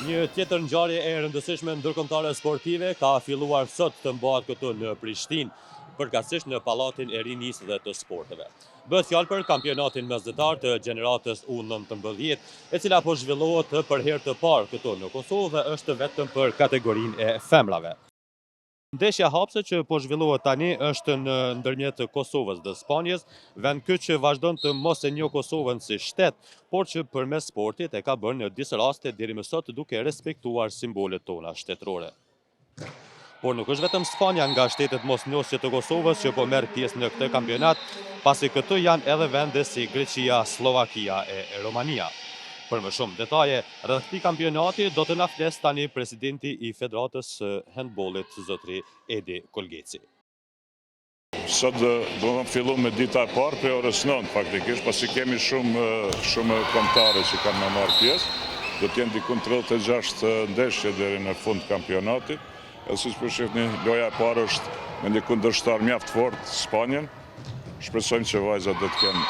Një tjetër ngjarje e rëndësishme ndërkombëtare sportive ka filluar sot të mbahet këtu në Prishtinë, përkatësisht në Pallatin e Rinisë dhe të Sporteve. Bëhet fjalë për kampionatin mesdhetar të gjeneratës U19, e cila po zhvillohet për herë të parë këtu në Kosovë dhe është vetëm për kategorinë e femrave. Ndeshja hapse që po zhvillohet tani është në ndërmjet Kosovës dhe Spanjës, vend ky që vazhdon të mos e njohë Kosovën si shtet, por që përmes sportit e ka bërë në disa raste deri më sot duke respektuar simbolet tona shtetërore. Por nuk është vetëm Spanja nga shtetet mosnjohësje të Kosovës që po merr pjesë në këtë kampionat, pasi këtu janë edhe vende si Greqia, Slovakia e Romania. Për më shumë detaje, rreth këtij kampionati do të na fles tani presidenti i Federatës së Handbollit, zotri Edi Kolgeci. Sot do të fillu me dita e parë për orës 9 faktikisht, pasi kemi shumë kombëtare që kanë me marrë pjesë. Do të jenë diku 36 ndeshje deri në fund kampionatit. Edhe siç po shihni, loja e parë është me një kundërshtar mjaft fort, Spanjën. Shpresojmë që vajzat do të kenë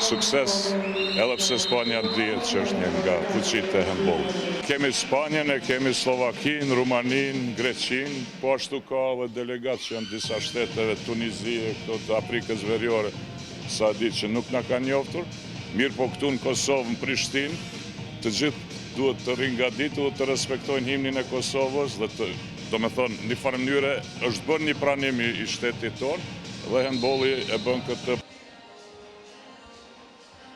sukses, edhe pse Spanja ndihet që është një nga fuqitë e handbollit. Kemi Spanjën, kemi Slovakinë, Rumaninë, Greqinë, po ashtu ka edhe delegatë që janë disa shteteve, Tunizie, këto të Afrikës Veriore, sa di që nuk na kanë njoftur. Mirë po këtu në Kosovë, në Prishtinë, të gjithë duhet të ringaditu, të respektojnë himnin e Kosovës dhe do me thonë, një farë mënyre është bërë një pranim i shtetit tonë dhe handbolli e bën këtë